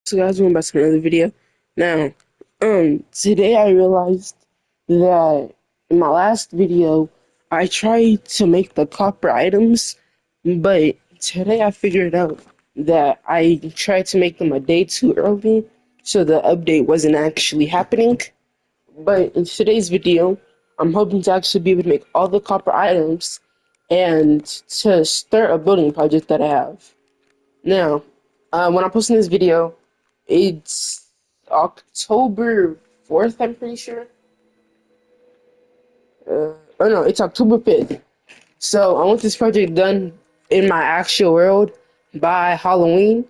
So guys, welcome back to another video. Now, today I realized that in my last video, I tried to make the copper items, but today I figured out that I tried to make them a day too early, so the update wasn't actually happening. But in today's video, I'm hoping to actually be able to make all the copper items and to start a building project that I have. Now, when I'm posting this video, it's October 4th, I'm pretty sure. Oh no, it's October 5th. So I want this project done in my actual world by Halloween.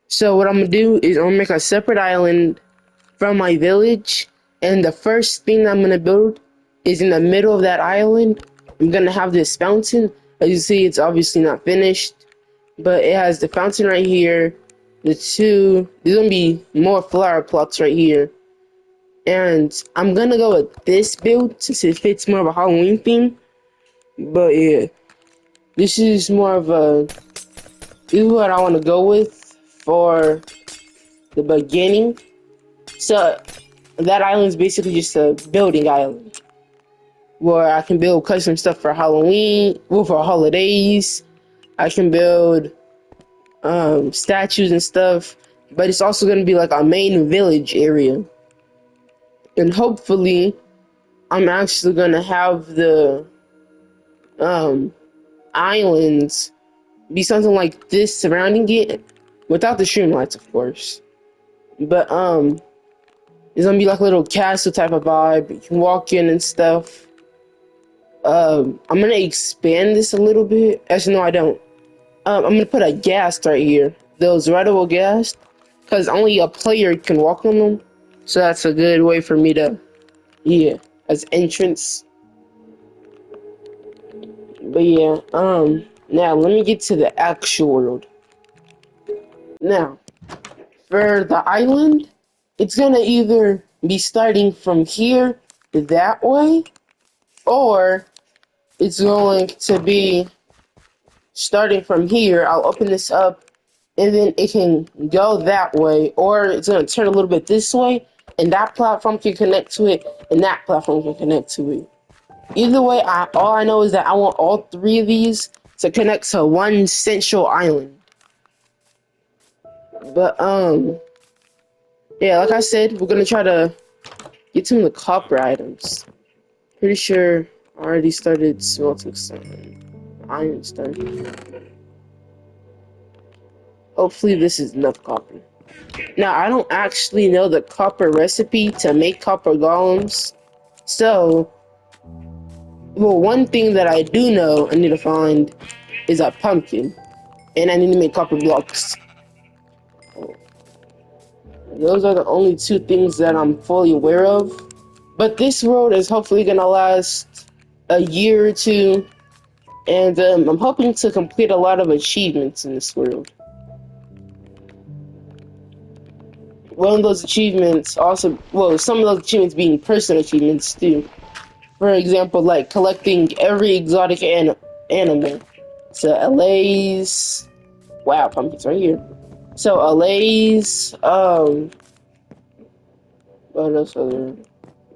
So what I'm gonna do is I'm gonna make a separate island from my village, and the first thing I'm gonna build is in the middle of that island. I'm gonna have this fountain. As you see, it's obviously not finished, but it has the fountain right here. There's gonna be more flower plots right here. And I'm gonna go with this build since it fits more of a Halloween theme. But yeah, this is more of a, this is what I wanna go with for the beginning. So that island is basically just a building island where I can build custom stuff for Halloween, well, for holidays. I can build statues and stuff, but it's also going to be like a main village area. And hopefully, I'm actually going to have the um, islands be something like this surrounding it, without the streamlights, of course. But it's gonna be like a little castle type of vibe. You can walk in and stuff. I'm gonna expand this a little bit. Actually, no, I don't. I'm gonna put a ghast right here. Those rideable ghast, because only a player can walk on them. So that's a good way for me to, yeah, as entrance. But yeah, now let me get to the actual world. Now, for the island, it's gonna either be starting from here that way, or it's going to be starting from here. I'll open this up and then it can go that way, or it's going to turn a little bit this way and that platform can connect to it and that platform can connect to it. Either way, all I know is that I want all three of these to connect to one central island. But yeah, like I said, we're gonna try to get some of the copper items. Pretty sure I already started smelting some iron stuff. Hopefully this is enough copper. Now, I don't actually know the copper recipe to make copper golems. So, well, one thing that I do know I need to find is a pumpkin. And I need to make copper blocks. Those are the only two things that I'm fully aware of. But this world is hopefully going to last a year or two. And I'm hoping to complete a lot of achievements in this world. One of those achievements also, well, some of those achievements being personal achievements too. For example, like collecting every exotic animal. So LA's, wow, pumpkins right here. So LA's, what else are there?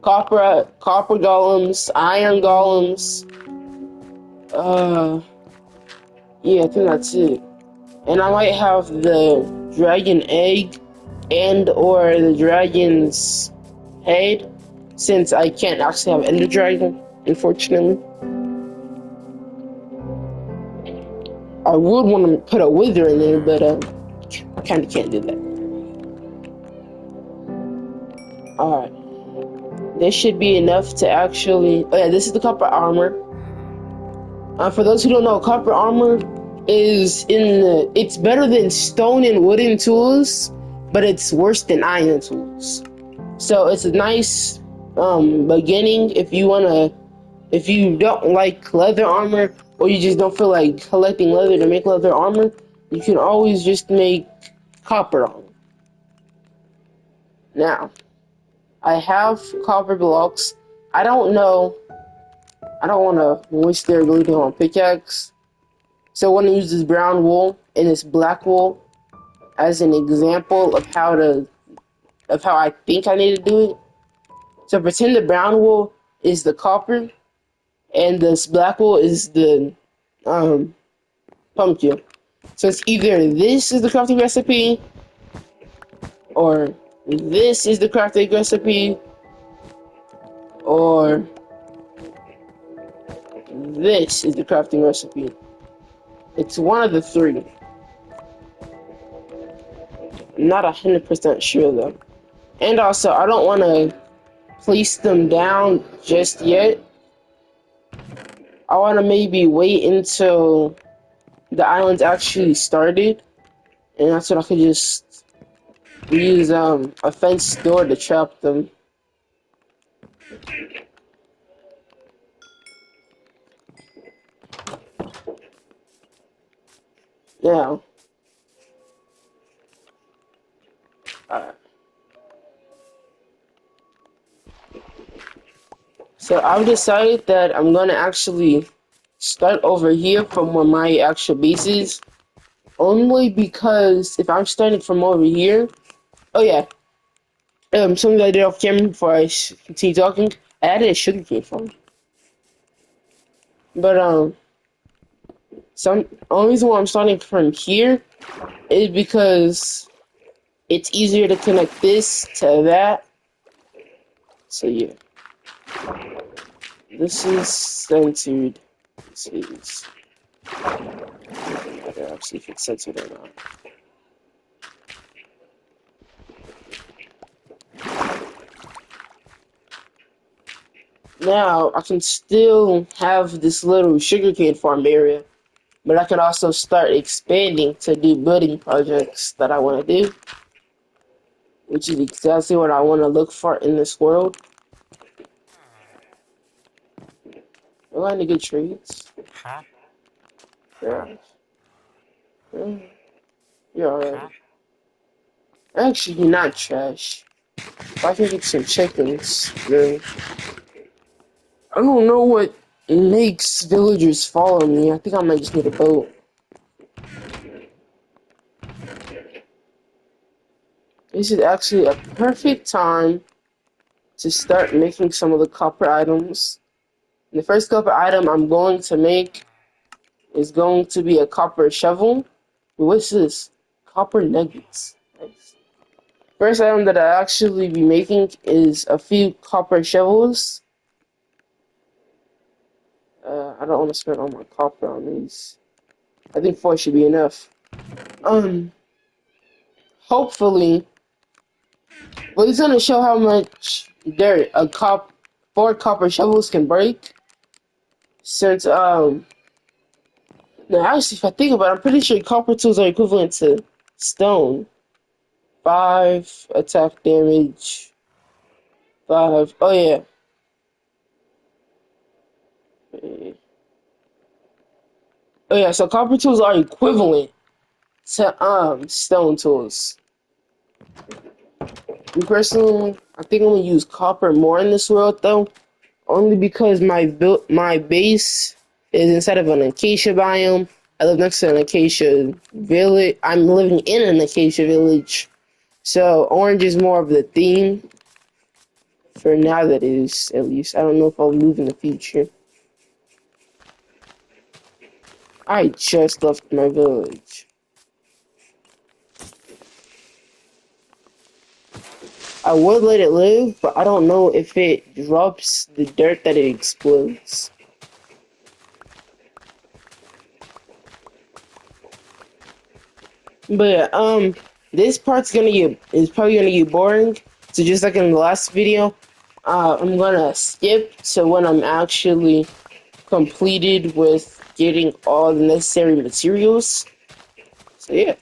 Copper golems, iron golems. Yeah, I think that's it. And I might have the dragon egg and or the dragon's head, since I can't actually have Ender Dragon, unfortunately. I would want to put a Wither in there, but I kind of can't do that. Alright. This should be enough to actually... Oh yeah, this is the copper armor. For those who don't know, copper armor is it's better than stone and wooden tools, but it's worse than iron tools. So it's a nice beginning if you don't like leather armor, or you just don't feel like collecting leather to make leather armor. You can always just make copper armor. Now, I have copper blocks. I don't want to waste their ability on pickaxe. So I want to use this brown wool and this black wool. as an example of how I think I need to do it. So pretend the brown wool is the copper and this black wool is the um pumpkin. So it's either this is the crafting recipe or this is the crafting recipe or this is the crafting recipe. It's one of the three. I'm not 100% sure though. And also, I don't want to place them down just yet. I want to maybe wait until the island's actually started, and that's when I could just use a fenced door to trap them. Now, alright. So I've decided that I'm gonna actually start over here from where my actual base is, only because if I'm starting from over here, oh yeah, something I did off camera before I continue talking, I added a sugarcane farm, but some only reason why I'm starting from here is because it's easier to connect this to that. So yeah, this is centered. This is. I gotta see if it's censored or not. Now I can still have this little sugarcane farm area, but I can also start expanding to do building projects that I want to do, which is exactly what I want to look for in this world. Am I any good trades? Yeah. Yeah. You're alright. Actually, you're not trash. If I can get some chickens, then I don't know what makes villagers follow me. I think I might just need a boat. This is actually a perfect time to start making some of the copper items. The first copper item I'm going to make is going to be a copper shovel. What's this? Copper nuggets. Nice. First item that I actually be making is a few copper shovels. I don't want to spend all my copper on these. I think 4 should be enough. Hopefully, well, it's gonna show how much dirt 4 copper shovels can break. Since now actually, if I think about it, I'm pretty sure copper tools are equivalent to stone. 5 attack damage. 5. Oh yeah. Oh yeah. So copper tools are equivalent to stone tools. Me personally, I think I'm gonna use copper more in this world though, only because my base is inside of an acacia biome. I live next to an acacia village. I'm living in an acacia village, so orange is more of the theme for now. That is, at least. I don't know if I'll move in the future. I just left my village. I would let it live, but I don't know if it drops the dirt that it explodes. But this part's is probably gonna get boring. So just like in the last video, I'm gonna skip to when I'm actually completed with getting all the necessary materials. So yeah.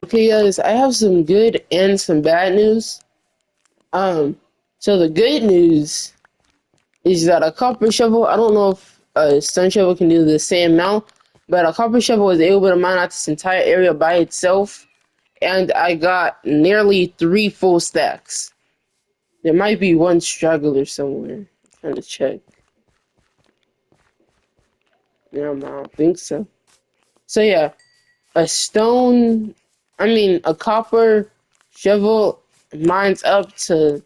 Okay, guys, I have some good and some bad news. So the good news is that a copper shovel, I don't know if a stone shovel can do the same amount, but a copper shovel was able to mine out this entire area by itself, and I got nearly 3 full stacks. There might be one straggler somewhere. I'm trying to check. No, I don't think so. So yeah, a stone, a copper shovel mines up to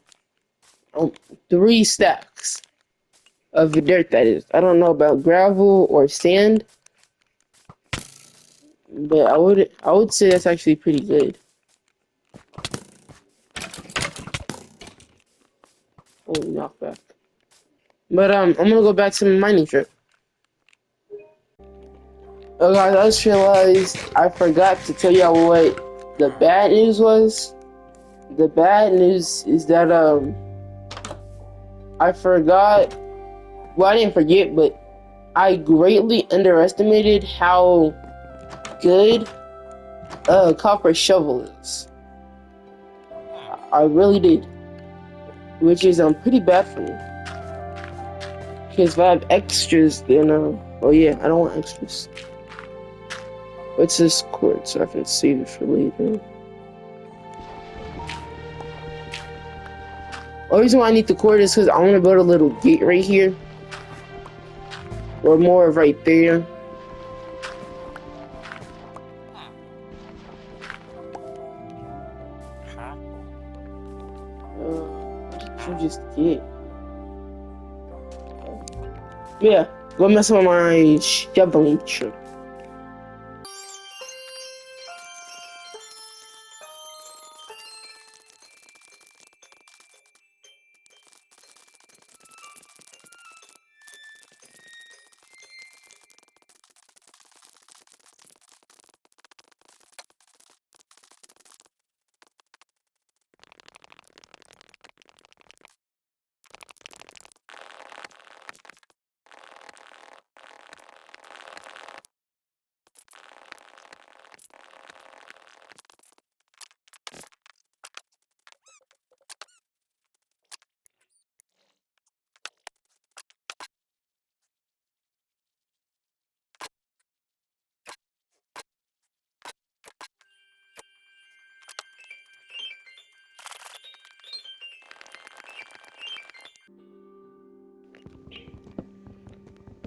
um, 3 stacks of dirt. That is, I don't know about gravel or sand, but I would say that's actually pretty good. Oh, knockback. But I'm gonna go back to my mining trip. Oh guys, I just realized I forgot to tell y'all what the bad news was. The bad news is that I forgot. Well, I didn't forget, but I greatly underestimated how good a copper shovel is. I really did, which is pretty bad for me. Because if I have extras, then oh yeah, I don't want extras. What's this quartz so I can save it for later? The reason why I need the quartz is because I want to build a little gate right here, or more right there. What did you just get? Yeah, go mess with my shoveling trip.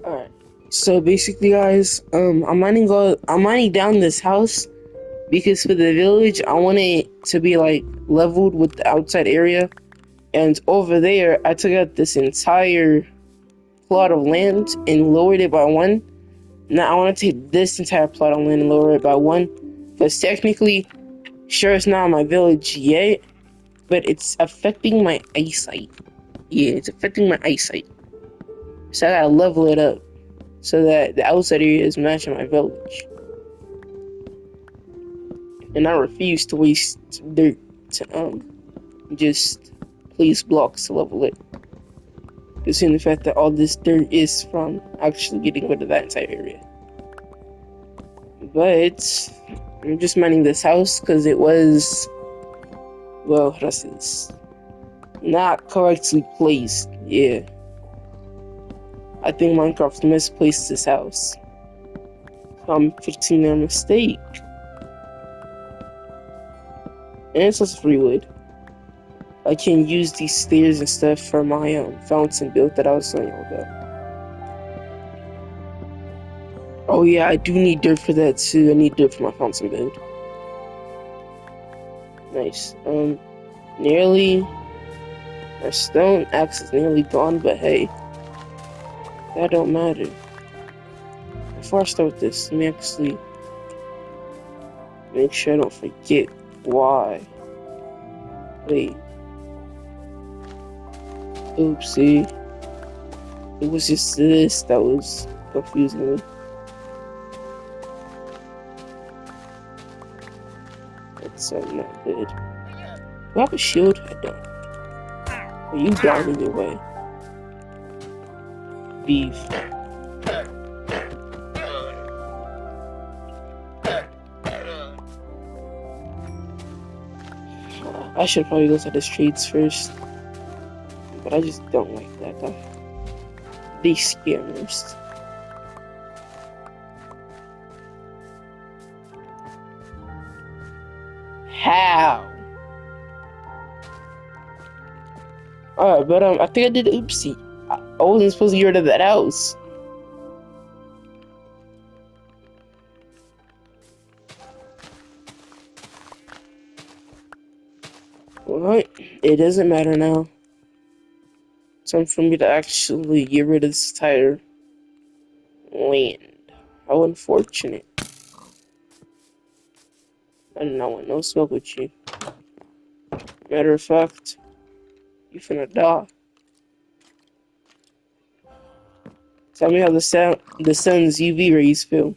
Alright. So basically guys, I'm mining down this house because for the village I want it to be like leveled with the outside area. And over there I took out this entire plot of land and lowered it by 1. Now I want to take this entire plot of land and lower it by 1. Because technically, sure it's not my village yet, but it's affecting my eyesight. Yeah, it's affecting my eyesight. So I gotta level it up so that the outside area is matching my village. And I refuse to waste dirt to just place blocks to level it. Considering the fact that all this dirt is from actually getting rid of that entire area. But I'm just mining this house because it was, well, that's this. Not correctly placed. Yeah. I think Minecraft misplaced this house. So I'm fixing their mistake. And it's just free wood. I can use these stairs and stuff for my fountain build that I was telling you about. Oh yeah, I do need dirt for that too. I need dirt for my fountain build. Nice. Nearly. My stone axe is nearly gone, but hey, that don't matter. Before I start this, let me actually make sure I don't forget why. Wait. Oopsie. It was just this that was confusing me. That's not good. Do I have a shield? I don't. Are you down either way? Beef. I should probably go to the streets first. But I just don't like that guy. They scare me. How? Alright, but I think I did oopsie. I wasn't supposed to get rid of that house. What? It doesn't matter now. Time for me to actually get rid of this entire land. How unfortunate. I do not want no smoke with you. Matter of fact, you finna die. Tell me how the sun's UV rays feel.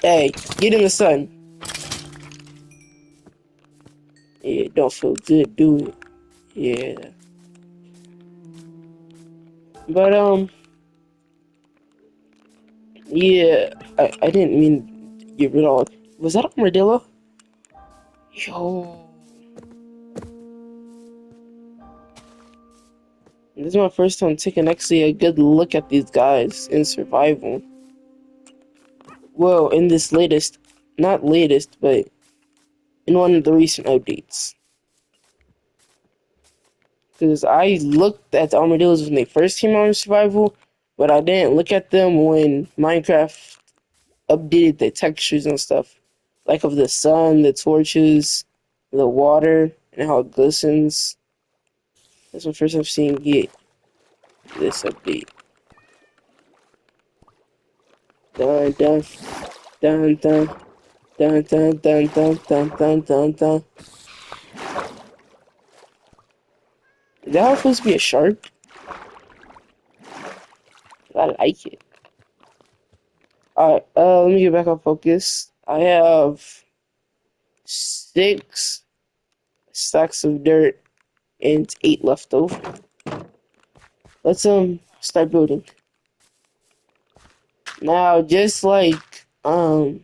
Hey, get in the sun. Yeah, it don't feel good, do it? Yeah. But yeah, I didn't mean to get rid of all. Was that armadillo? Yo, this is my first time taking actually a good look at these guys in survival. Well, in this latest, not latest, but in one of the recent updates. Because I looked at the armadillos when they first came out in survival, but I didn't look at them when Minecraft updated the textures and stuff. Like of the sun, the torches, the water, and how it glistens. That's my first time seeing it, this update. Dun dun dun dun dun dun dun dun dun dun dun dun. Is that supposed to be a shark? I like it. Alright, let me get back on focus. I have 6 stacks of dirt and 8 left over. Let's start building. Now just like the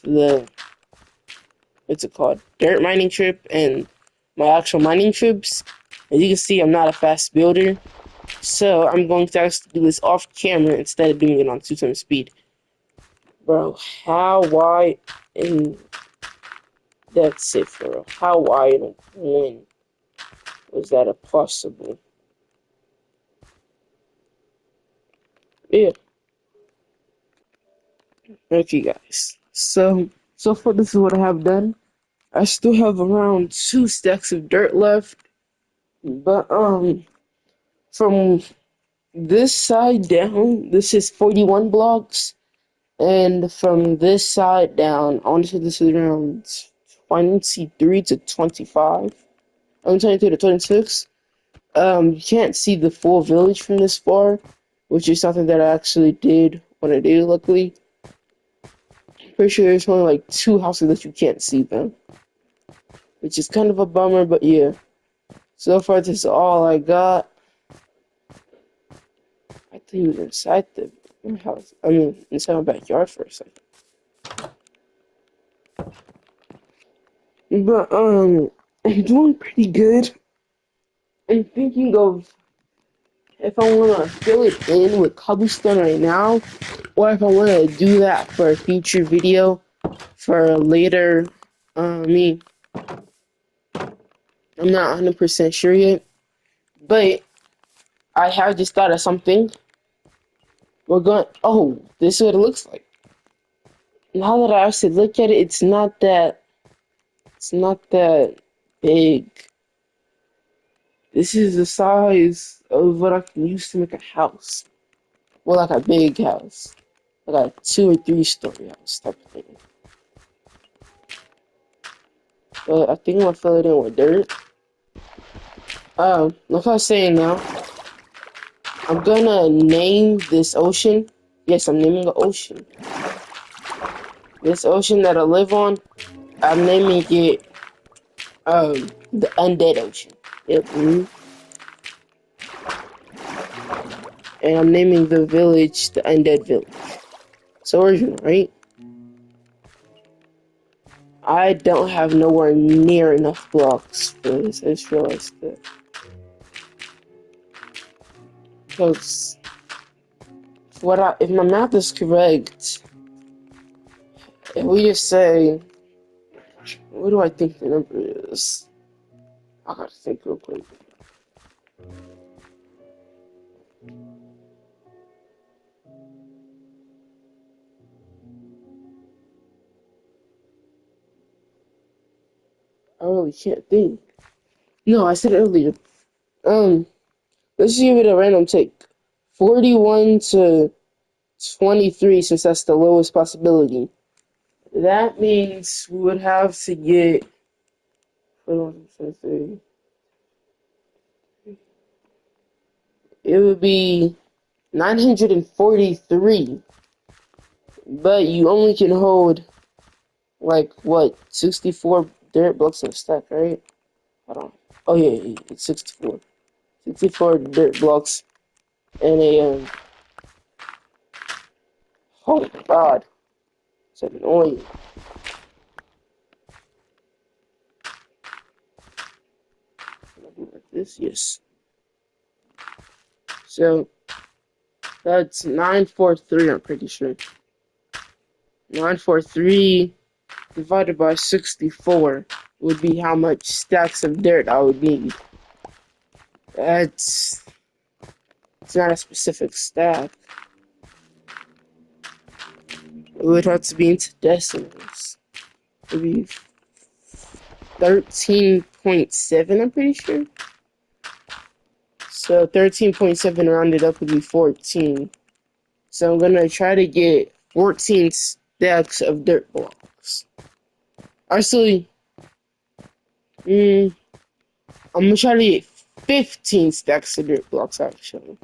the what's it called? Dirt mining trip and my actual mining trips. As you can see, I'm not a fast builder. So I'm going to actually do this off camera instead of doing it on 2 times speed. Bro, how wide and that's it, bro. How wide and when was that a possible? Yeah. Okay, guys. So far this is what I have done. I still have around 2 stacks of dirt left, but from this side down, this is 41 blocks, and from this side down, I want to say this is around 23 to 25. I'm 23 to 26. You can't see the full village from this far, which is something that I actually did want to do, luckily. Pretty sure there's only like 2 houses that you can't see them, which is kind of a bummer, but yeah. So far, this is all I got. I think he was inside the house. I mean, inside my backyard for a second. But I'm doing pretty good. I'm thinking of if I want to fill it in with cobblestone right now, or if I want to do that for a future video for later. Me, I'm not 100% sure yet, but I have just thought of something. We're going. Oh, this is what it looks like. Now that I actually look at it, it's not that. It's not that big. This is the size of what I can use to make a house. Well, like a big house. Like a 2 or 3 story house type of thing. But I think I'm gonna fill it in with dirt. Like I was saying now, I'm gonna name this ocean. Yes, I'm naming the ocean. This ocean that I live on, I'm naming it the Undead Ocean. Yep. And I'm naming the village the Undead Village. So original, right? I don't have nowhere near enough blocks for this. I just realized that. Because if my math is correct, if we just say, what do I think the number is? I gotta think real quick. really can't think. No, I said it earlier. Let's give it a random take. 41 to 23, since that's the lowest possibility. That means we would have to get. It would be 943, but you only can hold like what 64 dirt blocks in a stack, right? Hold on. Oh yeah, it's 64. 64 dirt blocks and a oh my god, it's annoying. Like this, yes. So that's 943. I'm pretty sure 943 divided by 64 would be how much stacks of dirt I would need. It's not a specific stack. It would have to be into decimals. It would be 13.7, I'm pretty sure. So 13.7 rounded up would be 14. So I'm gonna try to get 14 stacks of dirt blocks. Actually, I'm gonna try to get 15 stacks of dirt blocks actually.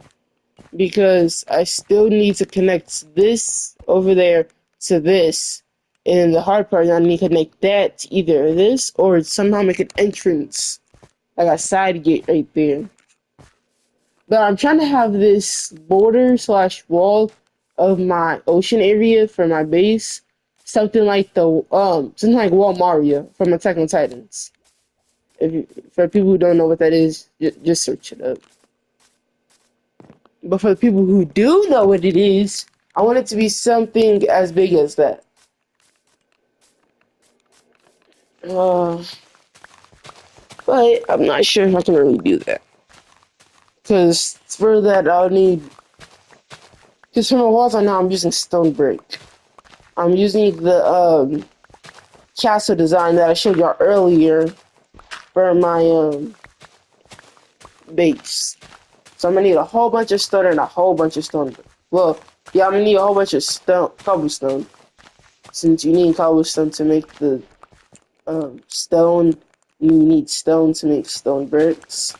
Because I still need to connect this over there to this. And the hard part is I need to connect that to either this or somehow make an entrance, like a side gate right there. But I'm trying to have this border slash wall of my ocean area for my base, something like something like Wall Mario from Attack on Titans. For people who don't know what that is, just search it up. But for the people who do know what it is, I want it to be something as big as that. But I'm not sure if I can really do that. Because for that, I'll need. Because for my walls right now, I'm using stone brick. I'm using the castle design that I showed y'all earlier for my base. So I'm gonna need a whole bunch of stone and a whole bunch of stone. Well, yeah, I'm gonna need a whole bunch of cobblestone. Since you need cobblestone to make the stone, you need stone to make stone bricks.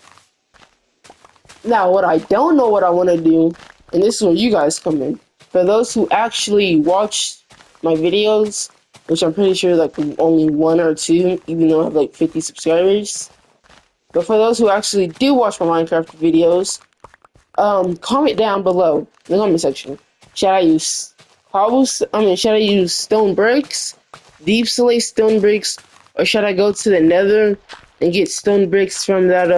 Now, what I don't know what I want to do, and this is where you guys come in. For those who actually watch my videos, which I'm pretty sure like only one or two, even though I have like 50 subscribers. But for those who actually do watch my Minecraft videos, comment down below in the comment section. Should I use should I use stone bricks, deep slate stone bricks, or should I go to the Nether and get stone bricks from that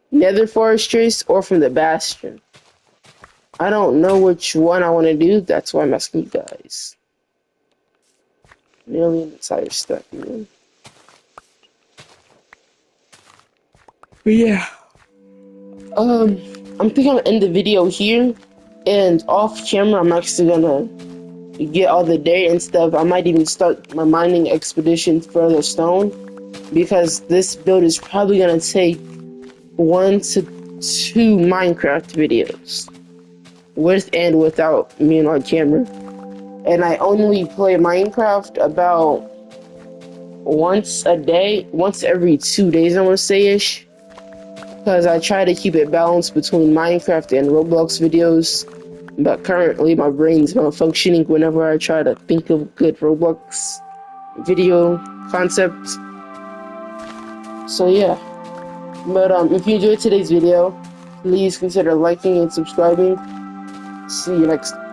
Nether Fortress or from the Bastion? I don't know which one I want to do. That's why I'm asking you guys. Nearly an entire stack, man. But yeah. I'm thinking I'm gonna end the video here, and off camera I'm actually gonna get all the dirt and stuff. I might even start my mining expedition for the stone, because this build is probably gonna take 1 to 2 Minecraft videos, with and without me on camera. And I only play Minecraft about once a day, once every 2 days, I want to say ish. Because I try to keep it balanced between Minecraft and Roblox videos, but currently my brain's malfunctioning whenever I try to think of good Roblox video concepts. So yeah, but if you enjoyed today's video, please consider liking and subscribing. See you next time.